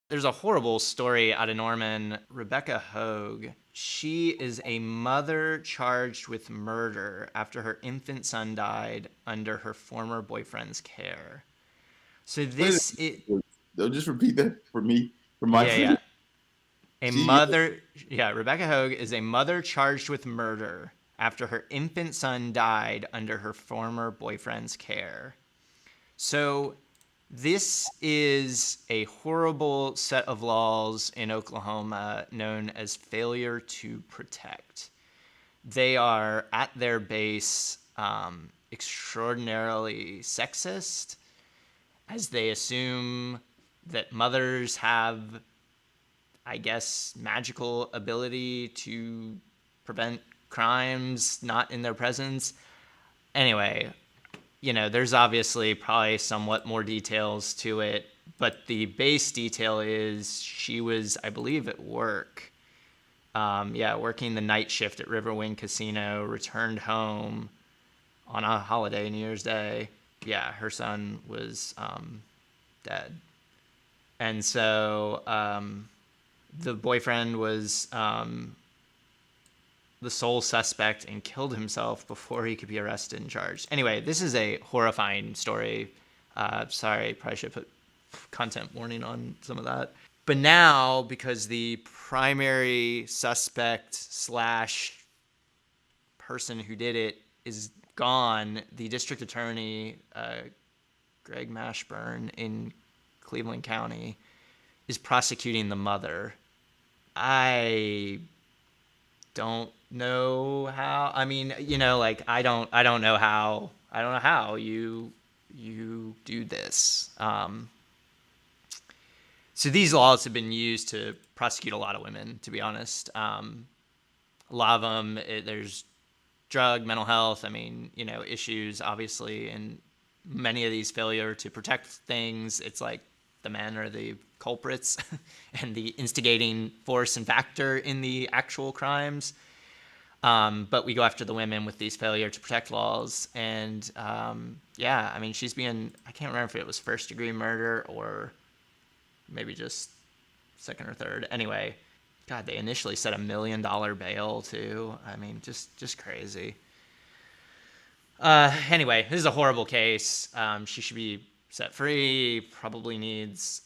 There's a horrible story out of Norman. Rebecca Hogue, she is a mother charged with murder after her infant son died under her former boyfriend's care. So Wait a this it minute. Just repeat that for me, for my yeah, sake. yeah. A She mother yeah, Rebecca Hogue is a mother charged with murder after her infant son died under her former boyfriend's care. So this is a horrible set of laws in Oklahoma known as failure to protect. They are at their base extraordinarily sexist, as they assume that mothers have, I guess, magical ability to prevent crimes not in their presence. Anyway, there's obviously probably somewhat more details to it, but the base detail is she was, I believe, at work. Yeah, working the night shift at Riverwind Casino, returned home on a holiday, New Year's Day. Yeah, her son was dead. And so the boyfriend was the sole suspect and killed himself before he could be arrested and charged. Anyway, this is a horrifying story. Sorry, probably should put content warning on some of that. But now, because the primary suspect slash person who did it is gone, the district attorney, Greg Mashburn in Cleveland County, is prosecuting the mother. I don't know how. I mean, like I don't know how. I don't know how you do this. So these laws have been used to prosecute a lot of women. To be honest, a lot of them there's drug, mental health. I mean, issues obviously, and many of these failure to protect things. It's like the men are the culprits and the instigating force and factor in the actual crimes. But we go after the women with these failure to protect laws. And yeah, I mean, she's being, I can't remember if it was first degree murder or maybe just second or third. Anyway, God, they initially set $1 million bail too. I mean, just crazy. Anyway, this is a horrible case. She should be set free. Probably needs,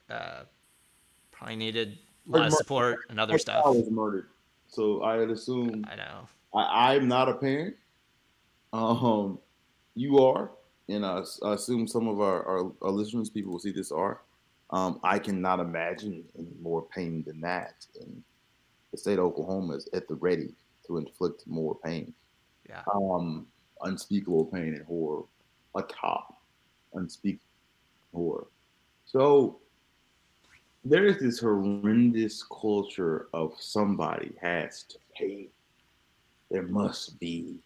probably needed a lot her, of support and other her child stuff. was murdered. So I would assume I know. I'm not a parent. Um, you are, and I assume some of our listeners, people will see this are. I cannot imagine any more pain than that. And the state of Oklahoma is at the ready to inflict more pain, Yeah. um, unspeakable pain and horror, a top unspeakable horror. So there is this horrendous culture of somebody has to pay. There must be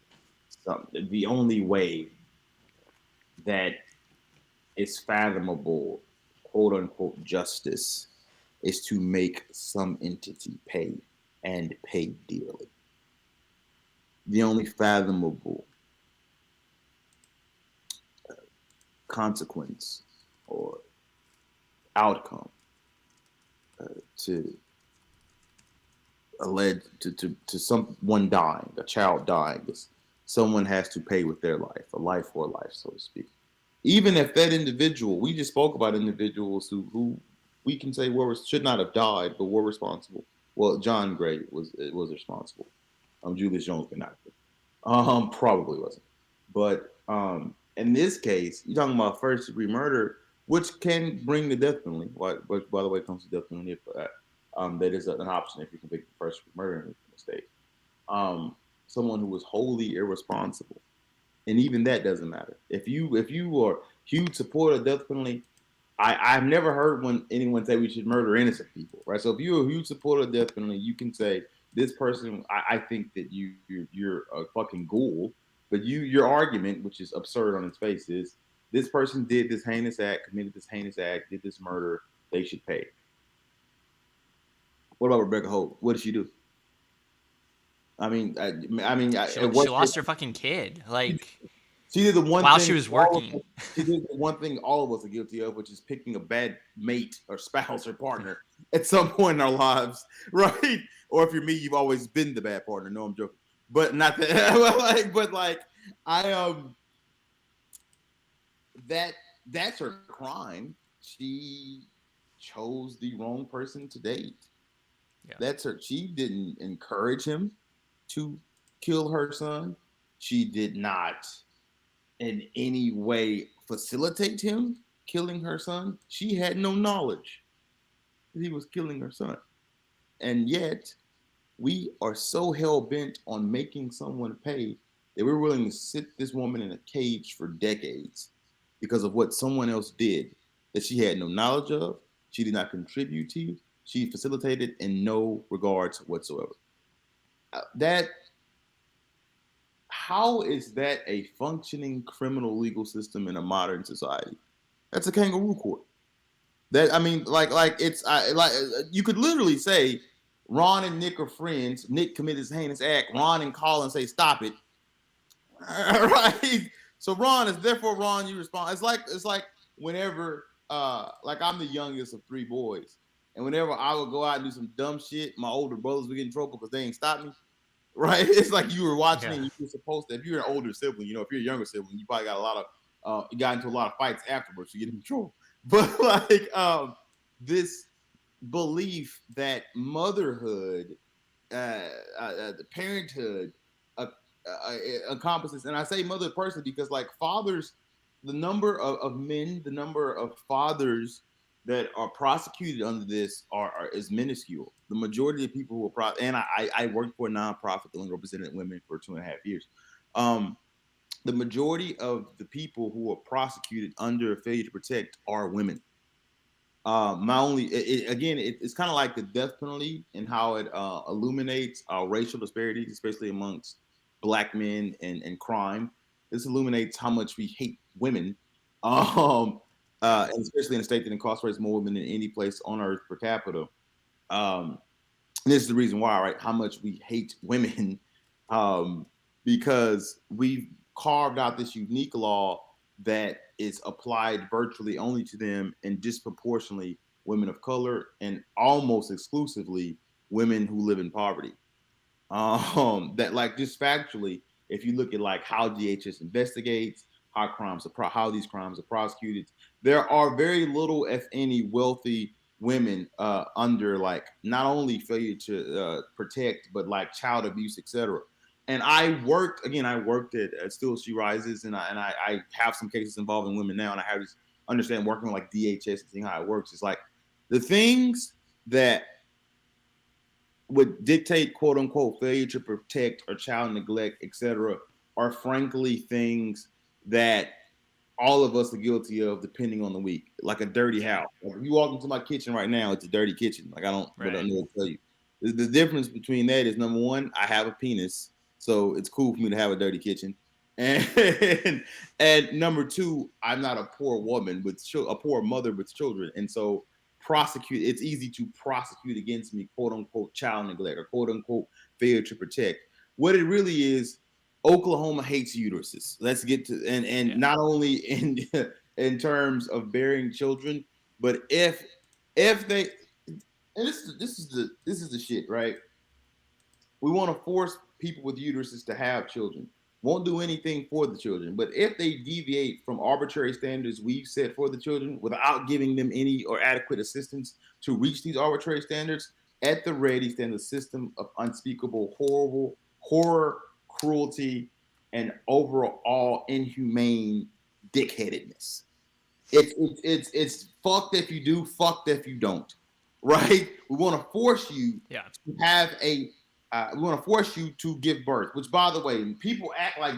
something. The only way that is fathomable, quote unquote, justice is to make some entity pay and pay dearly. The only fathomable consequence or outcome to to someone dying, a child dying, is someone has to pay with their life, a life for a life, so to speak. Even if that individual, we just spoke about individuals who we can say should not have died, but were responsible. Well, John Gray was responsible. Julius Jones could not have. Probably wasn't. But in this case, you're talking about first degree murder, which can bring the death penalty. Which, by the way, comes to death penalty for that. That is an option if you convict the first degree murder in the state. Someone who was wholly irresponsible, and even that doesn't matter. If you are huge supporter of death penalty, I've never heard when anyone say we should murder innocent people, right? So if you're a huge supporter of death penalty, you can say this person. I think that you're a fucking ghoul, but your argument, which is absurd on its face, is this person did this heinous act, committed this heinous act, did this murder. They should pay. What about Rebecca Holt? What did she do? I mean, She at she what lost her fucking kid. Like, She did the one while she thing was working. she did the one thing all of us are guilty of, which is picking a bad mate or spouse or partner at some point in our lives, right? Or if you're me, you've always been the bad partner. No, I'm joking, but not that. But like, I that that's her crime. She chose the wrong person to date. Yeah. That's her. She didn't encourage him to kill her son. She did not in any way facilitate him killing her son. She had no knowledge that he was killing her son. And yet, we are so hell bent on making someone pay that we're willing to sit this woman in a cage for decades because of what someone else did that she had no knowledge of, she did not contribute to, she facilitated in no regards whatsoever. That How is that a functioning criminal legal system in a modern society? That's a kangaroo court. That I mean, like you could literally say Ron and Nick are friends. Nick committed this heinous act. Ron and Colin say stop it. Right. So Ron is therefore Ron. You respond. It's like whenever like I'm the youngest of three boys, and whenever I would go out and do some dumb shit, my older brothers would get in trouble because they ain't stop me. Right? It's like you were watching it Yeah. and you were supposed to. If you're an older sibling, you know, if you're a younger sibling, you probably got a lot of you got into a lot of fights afterwards to get in trouble. But like this belief that motherhood, the parenthood, uh, encompasses, and I say mother personally because like fathers, the number of men, the number of fathers that are prosecuted under this is minuscule. The majority of people who are and I worked for a nonprofit that only represented women for 2.5 years. The majority of the people who are prosecuted under failure to protect are women. My only again, it's kind of like the death penalty and how it illuminates racial disparities, especially amongst black men and crime. This illuminates how much we hate women, and especially in a state that incarcerates more women than any place on earth per capita. Um, this is the reason why, right? How much we hate women, because we've carved out this unique law that is applied virtually only to them and disproportionately women of color and almost exclusively women who live in poverty. That like just factually, if you look at like how DHS investigates, how these crimes are prosecuted, there are very little, if any, wealthy women under like not only failure to protect, but like child abuse, etc. And I worked at Still She Rises, and I have some cases involving women now, and I have to understand working with like DHS and seeing how it works. It's like the things that would dictate quote unquote failure to protect or child neglect, etc., are frankly things that all of us are guilty of depending on the week. Like a dirty Yeah. house. Like if you walk into my kitchen right now, it's a dirty kitchen. Like I don't know Right. what to tell you. The difference between that is number one, I have a penis, so it's cool for me to have a dirty kitchen. And and number two, I'm not a poor woman with a poor mother with children. And so it's easy to prosecute against me, quote unquote, child neglect or quote unquote failure to protect. What it really is, Oklahoma hates uteruses. Let's get to and Yeah. not only in in terms of bearing children, but if they and this is the shit, right? We want to force people with uteruses to have children. Won't do anything for the children. But if they deviate from arbitrary standards we've set for the children without giving them any or adequate assistance to reach these arbitrary standards, at the ready stands a system of unspeakable, horror, cruelty, and overall inhumane dickheadedness. It's fucked if you do, fucked if you don't. Right? We want to force you Yeah. to have we want to force you to give birth. Which, by the way, people act like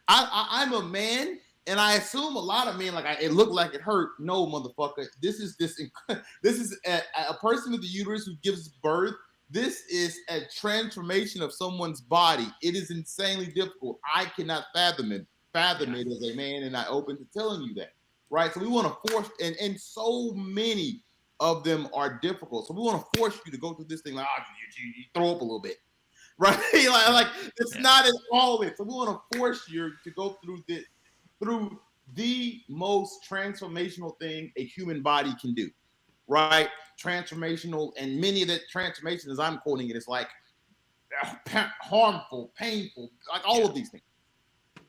I'm a man, and I assume a lot of men like it looked like it hurt. No, motherfucker. This is a person with the uterus who gives birth. This is a transformation of someone's body. It is insanely difficult. I cannot fathom it as a man, and I open to telling you that. Right? So we want to force, and so many of them are difficult. So we want to force you to go through this thing like, you throw up a little bit. Right? like it's not at all it. So we want to force you to go through through the most transformational thing a human body can do, right? Transformational, and many of the transformations, as I'm quoting it, is like harmful, painful, like all of these things.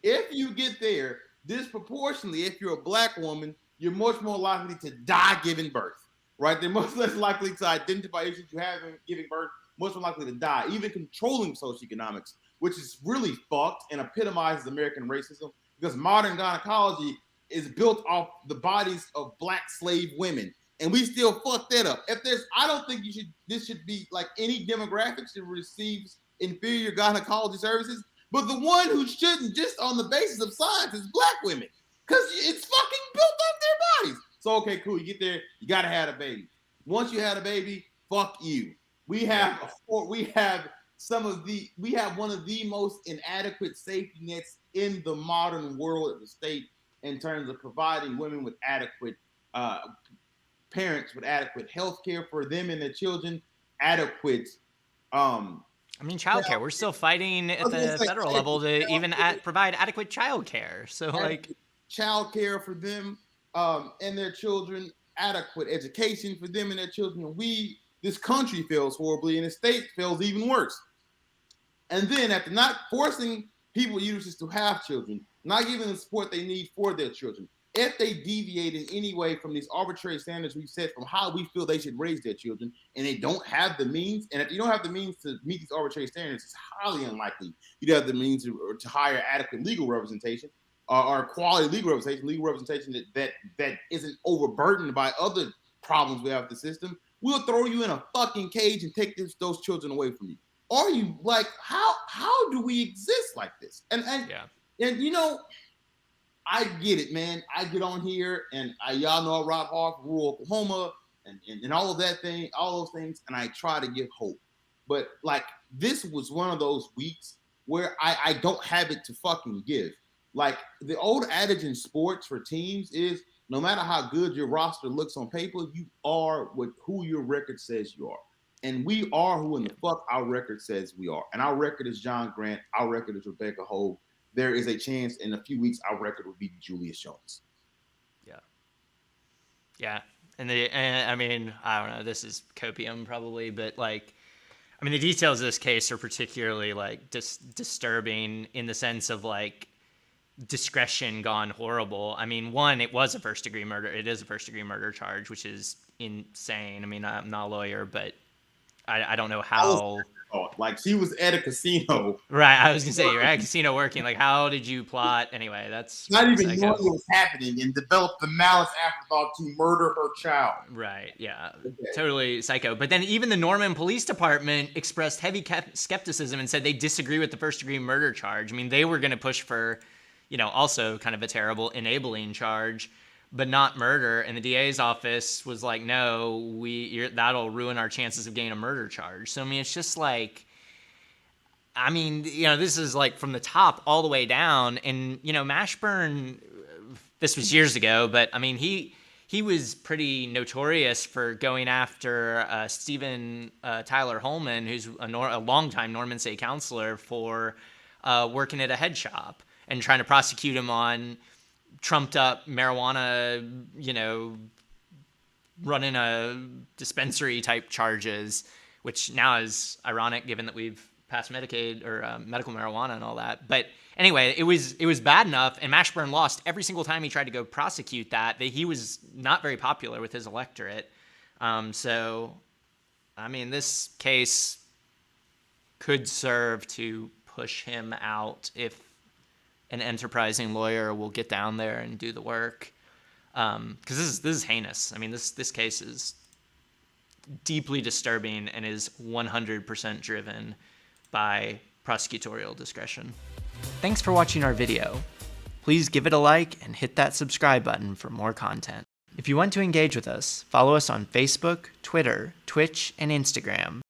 If you get there, disproportionately, if you're a black woman, you're much more likely to die giving birth, right? They're much less likely to identify issues you have in giving birth, much more likely to die. Even controlling socioeconomics, which is really fucked and epitomizes American racism, because modern gynecology is built off the bodies of black slave women. And we still fuck that up. If there's, I don't think this should be like any demographics that receives inferior gynecology services. But the one who shouldn't, just on the basis of science, is black women. Because it's fucking built off their bodies. So, okay, cool. You get there, you got to have a baby. Once you had a baby, fuck you. We have one of the most inadequate safety nets in the modern world of the state in terms of providing women with adequate, parents with adequate health care for them and their children, adequate, I mean, childcare. We're still fighting at the federal level to even provide adequate childcare. So, like, childcare for them and their children, adequate education for them and their children. And this country fails horribly, and the state fails even worse. And then, after not forcing people uses to have children, not giving them the support they need for their children, if they deviate in any way from these arbitrary standards we've set from how we feel they should raise their children, and they don't have the means, and if you don't have the means to meet these arbitrary standards, it's highly unlikely you'd have the means to hire adequate legal representation or quality legal representation that isn't overburdened by other problems we have with the system. We'll throw you in a fucking cage and take those children away from you. Are you like, how do we exist like this? And you know, I get it, man. I get on here and y'all know I rock hard for rural Oklahoma and all of that thing, all those things, and I try to give hope. But like, this was one of those weeks where I don't have it to fucking give. Like, the old adage in sports for teams is, no matter how good your roster looks on paper, you are who your record says you are. And we are who in the fuck our record says we are. And our record is John Grant. Our record is Rebecca Hogue. There is a chance in a few weeks our record will be Julius Jones. Yeah. And I mean, I don't know, this is copium probably, but like, I mean, the details of this case are particularly like disturbing in the sense of like discretion gone horrible. I mean, one, it was a first degree murder. It is a first degree murder charge, which is insane. I mean, I'm not a lawyer, but I don't know how. Like, she was at a casino. Right. I was going to say, you're at a casino working. Like, how did you plot? Anyway, that's not even knowing what was happening and developed the malice afterthought to murder her child. Right. Yeah. Okay. Totally psycho. But then even the Norman Police Department expressed heavy skepticism and said they disagree with the first degree murder charge. I mean, they were going to push for, you know, also kind of a terrible enabling charge, but not murder. And the DA's office was like, no, that'll ruin our chances of getting a murder charge. So, I mean, it's just like, I mean, you know, this is like from the top all the way down. And, you know, Mashburn, this was years ago, but I mean, he was pretty notorious for going after Stephen Tyler Holman, who's a longtime Norman State counselor, for working at a head shop and trying to prosecute him on trumped up marijuana, you know, running a dispensary type charges, which now is ironic given that we've passed Medicaid or medical marijuana and all that. But anyway, it was bad enough, and Mashburn lost every single time he tried to go prosecute that he was not very popular with his electorate. So, I mean, this case could serve to push him out if an enterprising lawyer will get down there and do the work, because this is heinous. I mean, this case is deeply disturbing and is 100% driven by prosecutorial discretion. Thanks for watching our video. Please give it a like and hit that subscribe button for more content. If you want to engage with us, follow us on Facebook, Twitter, Twitch, and Instagram.